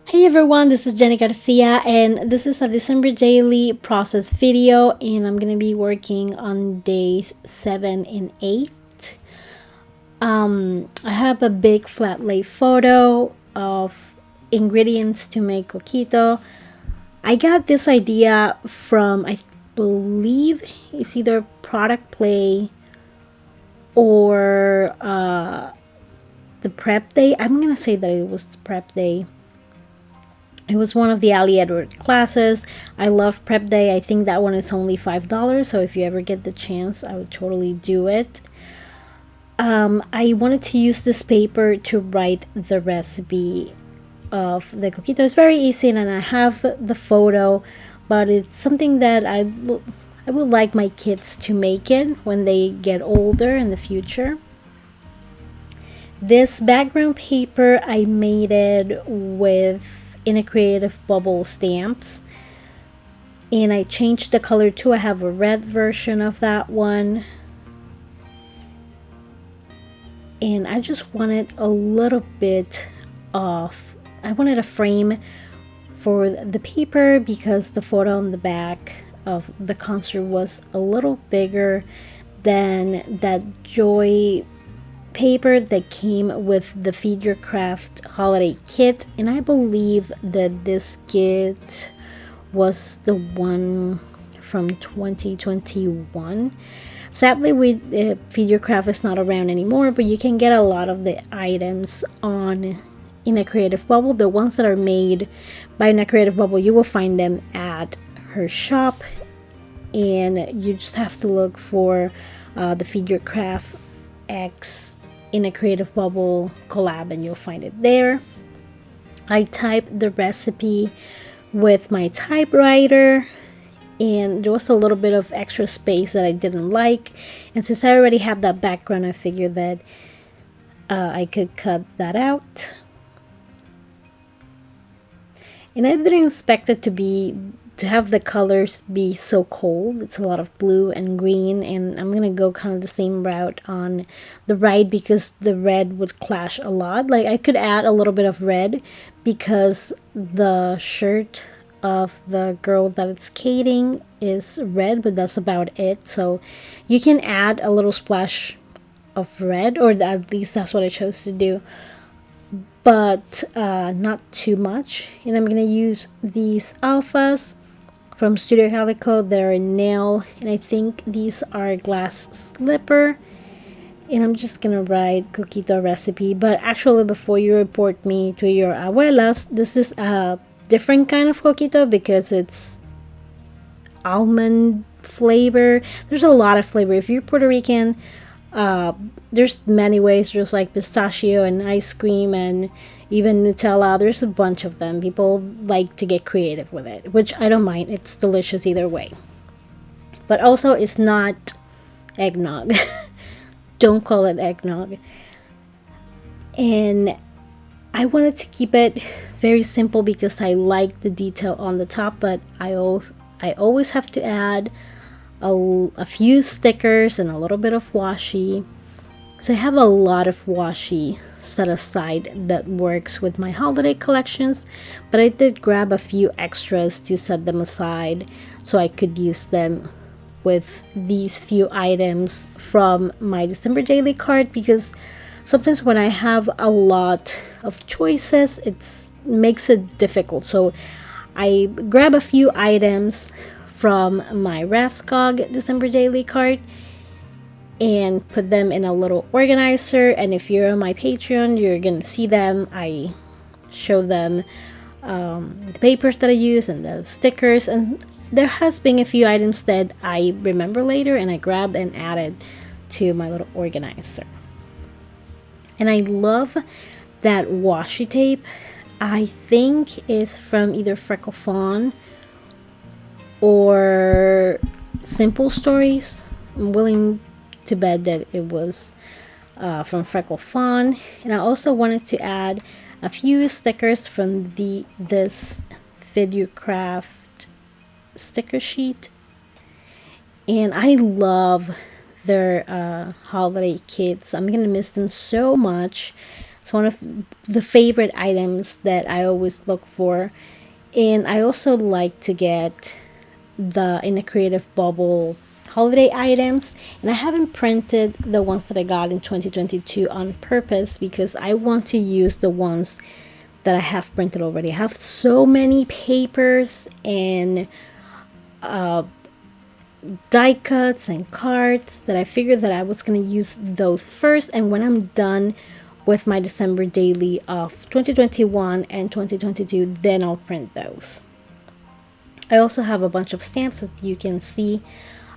Hey everyone, this is Jenny Garcia, and this is a December daily process video, and I'm gonna be working on days 7 and 8. I have a big flat lay photo of ingredients to make coquito. I got this idea from, I believe it's either Product Play or the Prep Day. I'm gonna say that it was the Prep Day. It was one of the Ali Edward classes. I love Prep Day. I think that one is only $5. So if you ever get the chance, I would totally do it. I wanted to use this paper to write the recipe of the coquito. It's very easy, and I have the photo, but it's something that I would like my kids to make it when they get older in the future. This background paper, I made it with in a Creative Bubble stamps, and I changed the color too. I have a red version of that one, and I just wanted a little bit of, I wanted a frame for the paper because the photo on the back of the concert was a little bigger than that Joy paper that came with the Feed Your Craft holiday kit, and I believe that this kit was the one from 2021. Sadly, Feed Your Craft is not around anymore, but you can get a lot of the items on in a Creative Bubble. The ones that are made by a Creative Bubble, you will find them at her shop, and you just have to look for the Feed Your Craft X in a Creative Bubble collab, and you'll find it there. I typed the recipe with my typewriter, and there was a little bit of extra space that I didn't like, and since I already have that background, I figured that I could cut that out. And I didn't expect it to have the colors be so cold. It's a lot of blue and green, and I'm gonna go kind of the same route on the right because the red would clash a lot. Like, I could add a little bit of red because the shirt of the girl that it's skating is red, but that's about it. So you can add a little splash of red, or at least that's what I chose to do, but not too much. And I'm gonna use these alphas from Studio Calico. They're a nail, and I think these are glass slipper. And I'm just gonna write coquito recipe. But actually, before you report me to your abuelas, this is a different kind of coquito because it's almond flavor. There's a lot of flavor. If you're Puerto Rican, there's many ways. There's like pistachio and ice cream and even Nutella. There's a bunch of them. People like to get creative with it, which I don't mind. It's delicious either way. But also, it's not eggnog. Don't call it eggnog. And I wanted to keep it very simple because I like the detail on the top, but I always have to add a few stickers and a little bit of washi. So I have a lot of washi set aside that works with my holiday collections, but I did grab a few extras to set them aside so I could use them with these few items from my December daily card, because sometimes when I have a lot of choices, it makes it difficult. So I grab a few items from my Rascog December daily card and put them in a little organizer. And if you're on my Patreon, you're gonna see them. I show them the papers that I use and the stickers, and there has been a few items that I remember later and I grabbed and added to my little organizer. And I love that washi tape. I think it's from either Freckle Fawn or Simple Stories. I'm willing to bet that it was from Freckle Fawn. And I also wanted to add a few stickers from this Feed Your Craft sticker sheet. And I love their holiday kits. I'm gonna miss them so much. It's one of the favorite items that I always look for. And I also like to get the In a Creative Bubble holiday items, and I haven't printed the ones that I got in 2022 on purpose because I want to use the ones that I have printed already. I have so many papers and die cuts and cards that I figured that I was going to use those first, and when I'm done with my December daily of 2021 and 2022, then I'll print those. I also have a bunch of stamps that you can see.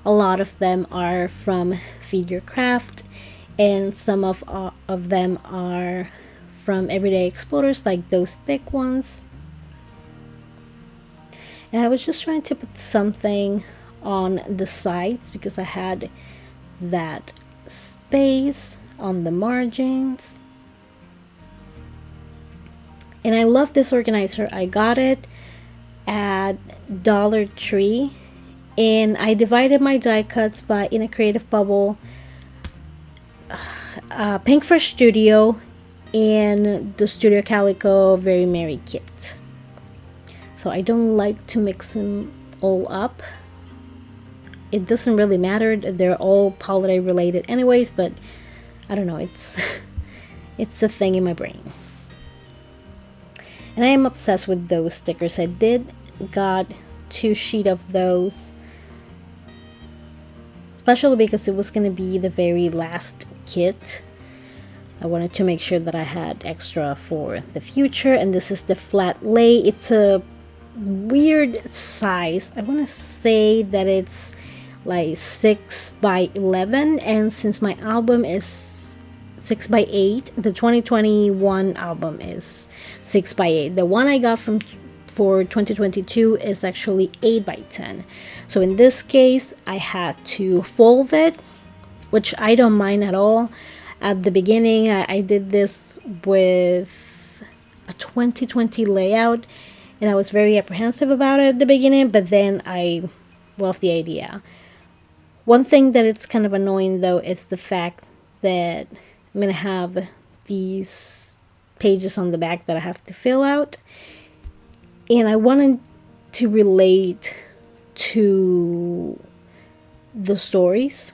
A lot of them are from Feed Your Craft, and some of them are from Everyday Explorers, like those big ones. And I was just trying to put something on the sides because I had that space on the margins. And I love this organizer. I got it at Dollar Tree, and I divided my die cuts by In a Creative Bubble, Pink Fresh Studio, and the Studio Calico Very Merry kit. So I don't like to mix them all up. It doesn't really matter, they're all holiday related anyways, but I don't know, it's it's a thing in my brain. And I am obsessed with those stickers. I did got 2 sheets of those, especially because it was going to be the very last kit. I wanted to make sure that I had extra for the future. And this is the flat lay. It's a weird size. I want to say that it's like 6 by 11, and since my album is 6 by 8, the 2021 album is 6 by 8. The one I got for 2022 is actually 8 by 10. So in this case, I had to fold it, which I don't mind at all. At the beginning, I did this with a 2020 layout, and I was very apprehensive about it at the beginning, but then I loved the idea. One thing that it's kind of annoying though is the fact that I'm going to have these pages on the back that I have to fill out, and I wanted to relate to the stories.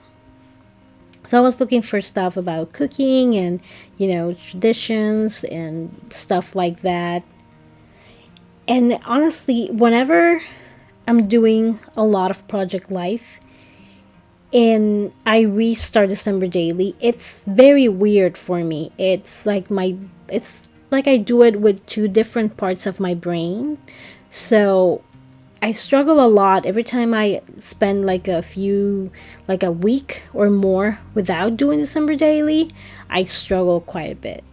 So I was looking for stuff about cooking and, traditions and stuff like that. And honestly, whenever I'm doing a lot of Project Life and I restart December Daily, it's very weird for me. It's like I do it with 2 different parts of my brain. So I struggle a lot every time I spend like a week or more without doing December Daily. I struggle quite a bit.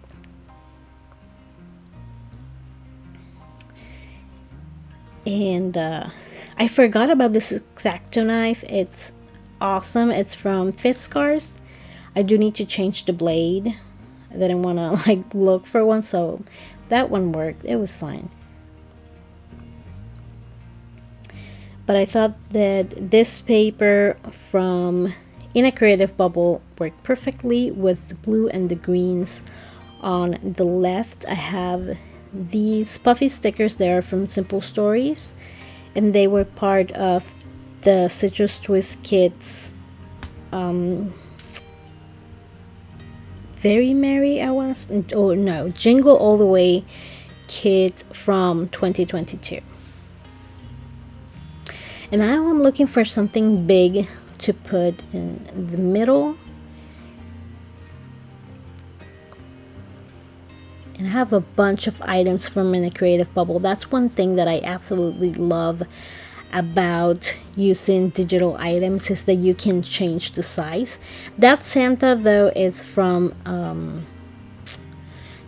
And I forgot about this X-Acto knife. It's awesome. It's from Fiskars. I do need to change the blade. I didn't want to look for one, so that one worked. It was fine. But I thought that this paper from In a Creative Bubble worked perfectly with the blue and the greens. On the left, I have these puffy stickers. They are from Simple Stories, and they were part of the Citrus Twist Kits Very Merry, Jingle All the Way kit from 2022. And now I'm looking for something big to put in the middle. And I have a bunch of items from In a Creative Bubble. That's one thing that I absolutely love about using digital items, is that you can change the size. That Santa though is from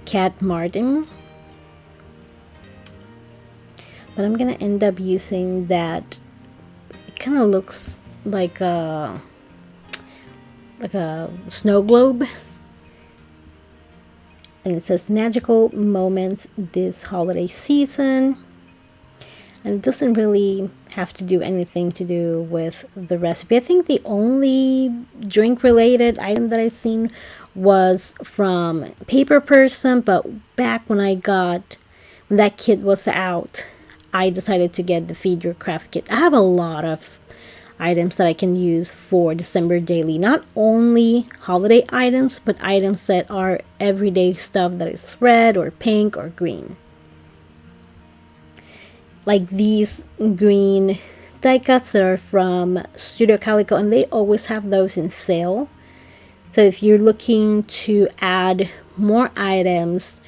Cat Martin, but I'm gonna end up using that. It kind of looks like a snow globe, and it says magical moments this holiday season. And it doesn't really have to do anything to do with the recipe. I think the only drink related item that I seen was from Paper Person, but back when when that kit was out, I decided to get the Feed Your Craft kit. I have a lot of items that I can use for December daily. Not only holiday items, but items that are everyday stuff that is red or pink or green. Like these green die cuts that are from Studio Calico, and they always have those in sale. So if you're looking to add more items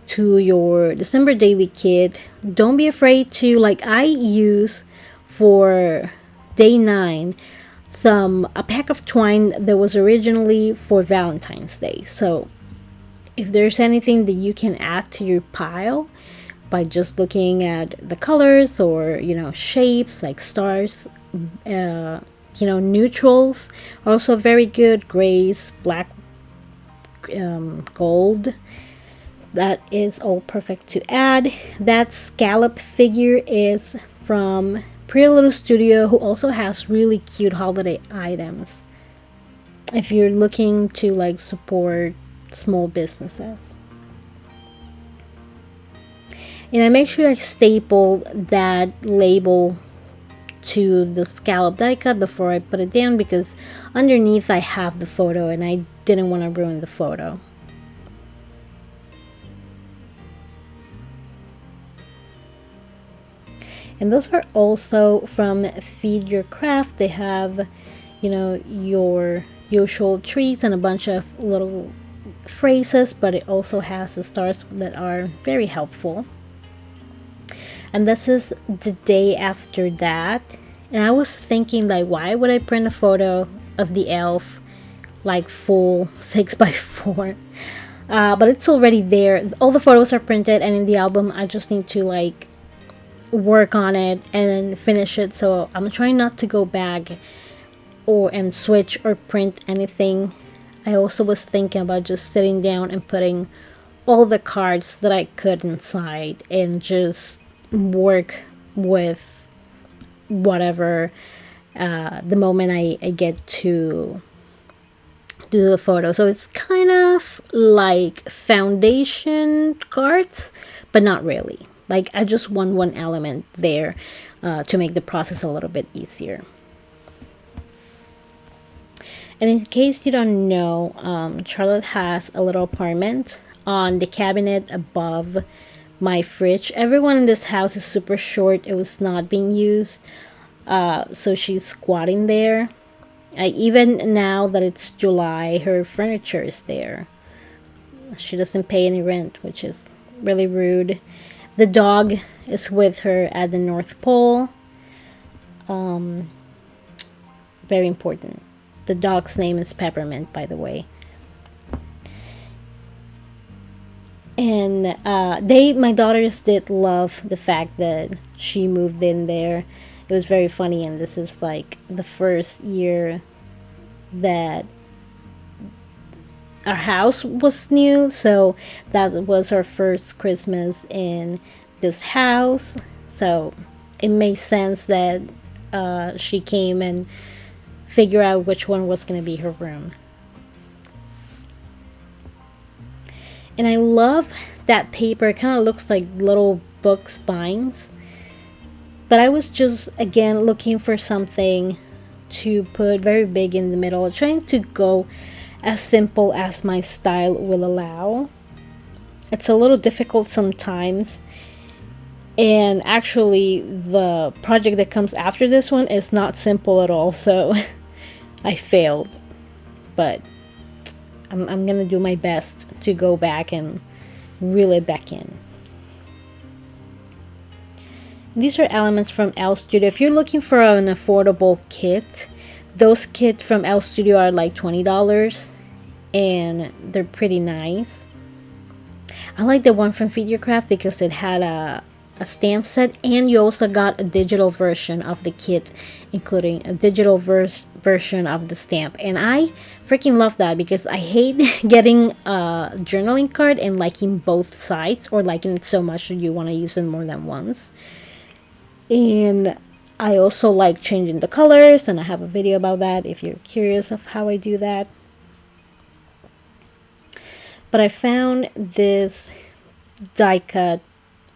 to your December daily kit, don't be afraid to, like I use for day 9, a pack of twine that was originally for Valentine's Day. So if there's anything that you can add to your pile by just looking at the colors or, shapes like stars, neutrals are also very good. Grays, black, gold. That is all perfect to add. That scallop figure is from Pretty Little Studio, who also has really cute holiday items if you're looking to support small businesses. And I make sure I staple that label to the scallop die cut before I put it down, because underneath I have the photo and I didn't want to ruin the photo. And those are also from Feed Your Craft. They have, your usual treats and a bunch of little phrases, but it also has the stars that are very helpful. And this is the day after that. And I was thinking, why would I print a photo of the elf, full 6x4? But it's already there. All the photos are printed, and in the album, I just need to, work on it and finish it. So I'm trying not to go back and switch or print anything. I also was thinking about just sitting down and putting all the cards that I could inside and just work with whatever the moment I get to do the photo. So it's kind of like foundation cards, but not really. I just want one element there to make the process a little bit easier. And in case you don't know, Charlotte has a little apartment on the cabinet above my fridge. Everyone in this house is super short. It was not being used. So she's squatting there. Even now that it's July, her furniture is there. She doesn't pay any rent, which is really rude. The dog is with her at the North Pole. Very important. The dog's name is Peppermint, by the way. And my daughters did love the fact that she moved in there. It was very funny, and this is the first year that our house was new, so that was our first Christmas in this house. So it made sense that she came and figure out which one was going to be her room. And I love that paper. It kind of looks like little book spines. But I was just, again, looking for something to put very big in the middle, trying to go as simple as my style will allow. It's a little difficult sometimes. And actually, the project that comes after this one is not simple at all. So I failed. But I'm going to do my best to go back and reel it back in. These are elements from L Studio. If you're looking for an affordable kit, those kits from L Studio are $20 and they're pretty nice. I like the one from Feed Your Craft because it had a stamp set, and you also got a digital version of the kit, including a digital version of the stamp. And I freaking love that because I hate getting a journaling card and liking both sides, or liking it so much that you want to use it more than once. And I also like changing the colors, and I have a video about that if you're curious of how I do that. But I found this die cut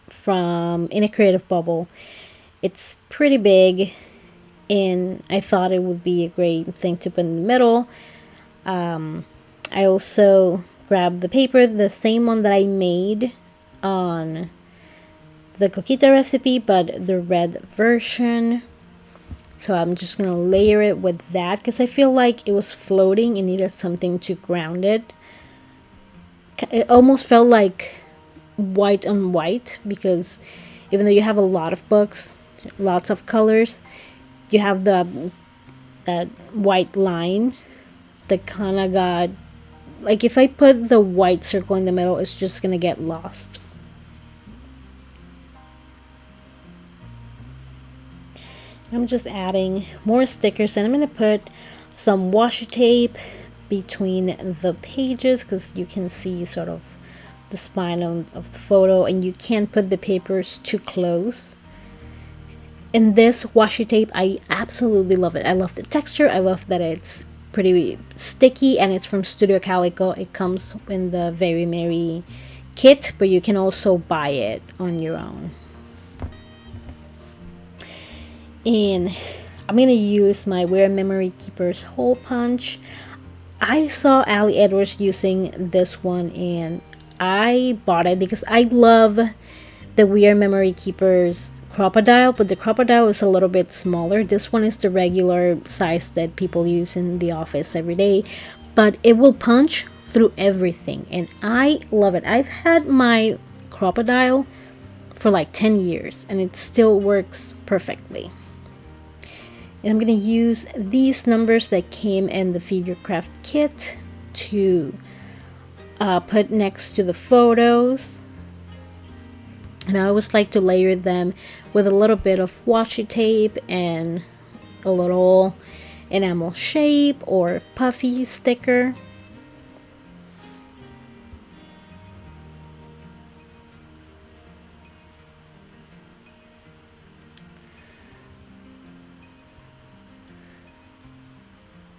from In a Creative Bubble. It's pretty big, and I thought it would be a great thing to put in the middle. I also grabbed the paper, the same one that I made on the coquita recipe, but the red version. So I'm just gonna layer it with that because I feel like it was floating and needed something to ground it. It almost felt like white on white, because even though you have a lot of books, lots of colors, you have that white line that kind of got, like, if I put the white circle in the middle, it's just gonna get lost. I'm just adding more stickers, and I'm gonna put some washi tape between the pages because you can see sort of the spine of the photo, and you can't put the papers too close. And this washi tape, I absolutely love it. I love the texture. I love that it's pretty sticky, and it's from Studio Calico. It comes in the Very Merry kit, but you can also buy it on your own. And I'm gonna use my Wear Memory Keepers hole punch. I saw Ali Edwards using this one, and I bought it because I love the Wear Memory Keepers crocodile, but the crocodile is a little bit smaller. This one is the regular size that people use in the office every day, but it will punch through everything, and I love it. I've had my crocodile for like 10 years, and it still works perfectly. And I'm going to use these numbers that came in the Feed Your Craft kit to put next to the photos. And I always like to layer them with a little bit of washi tape and a little enamel shape or puffy sticker.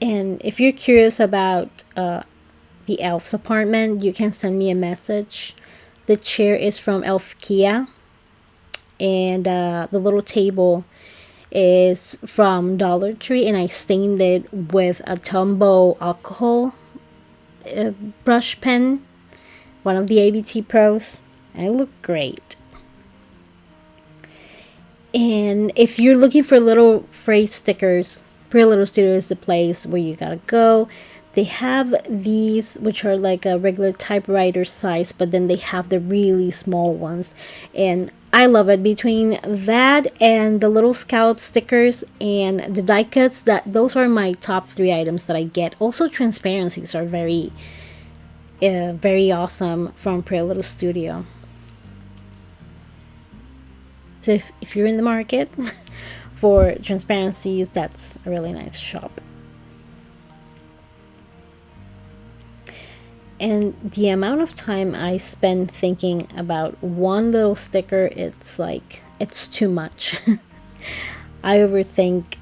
And if you're curious about the Elf's apartment, you can send me a message. The chair is from Elf Kia, and the little table is from Dollar Tree, and I stained it with a Tombow alcohol brush pen, one of the ABT Pros, and it looked great. And if you're looking for little phrase stickers, Pretty Little Studio is the place where you gotta go. They have these, which are like a regular typewriter size, but then they have the really small ones, and I love it. Between that and the little scallop stickers and the die cuts, those are my top 3 items that I get. Also, transparencies are very awesome from Pretty Little Studio. So if you're in the market for transparencies, that's a really nice shop. And the amount of time I spend thinking about one little sticker, it's too much. I overthink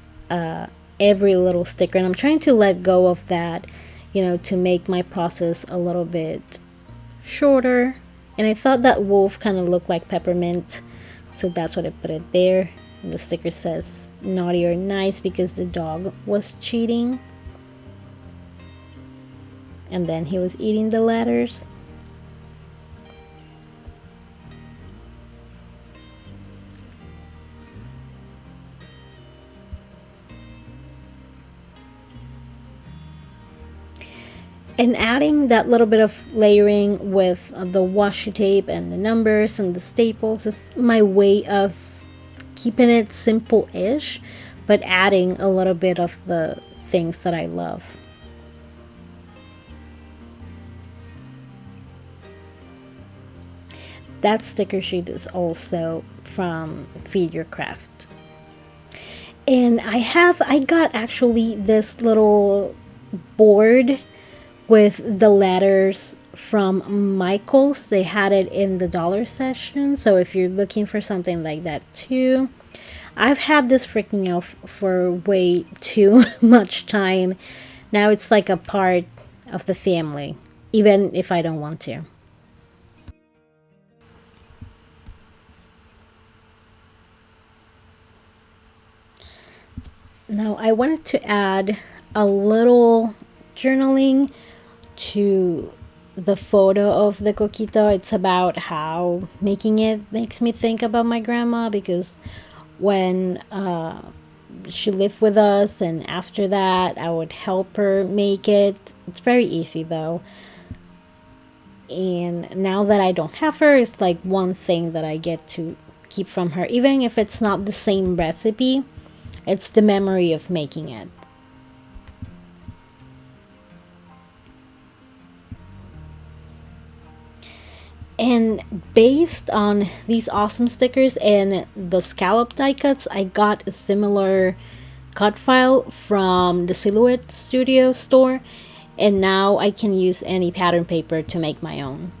every little sticker, and I'm trying to let go of that, to make my process a little bit shorter. And I thought that wolf kind of looked like peppermint, so that's what I put it there. And the sticker says naughty or nice because the dog was cheating. And then he was eating the letters. And adding that little bit of layering with the washi tape and the numbers and the staples is my way of keeping it simple-ish, but adding a little bit of the things that I love. That sticker sheet is also from Feed Your Craft. And I got actually this little board with the letters from Michaels. They had it in the dollar section, so if you're looking for something like that too, I've had this freaking out for way too much time. Now it's like a part of the family, even if I don't want to. Now I wanted to add a little journaling to the photo of the coquito. It's about how making it makes me think about my grandma, because when she lived with us, and after that I would help her make it. It's very easy though. And now that I don't have her, it's like one thing that I get to keep from her. Even if it's not the same recipe, it's the memory of making it. And based on these awesome stickers and the scallop die cuts, I got a similar cut file from the Silhouette Studio store. And now I can use any pattern paper to make my own.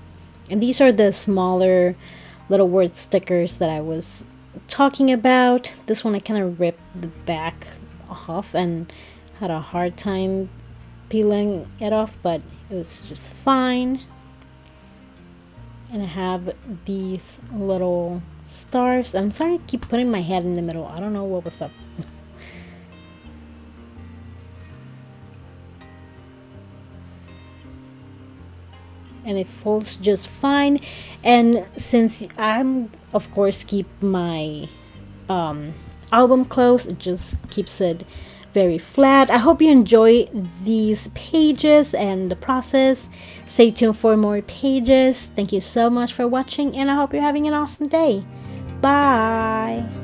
And these are the smaller little word stickers that I was talking about. This one I kind of ripped the back off and had a hard time peeling it off, but it was just fine. And I have these little stars. I'm sorry to keep putting my head in the middle. I don't know what was up. And it folds just fine. And since I'm of course keep my album closed, it just keeps it very flat. I hope you enjoy these pages and the process. Stay tuned for more pages. Thank you so much for watching, and I hope you're having an awesome day. Bye.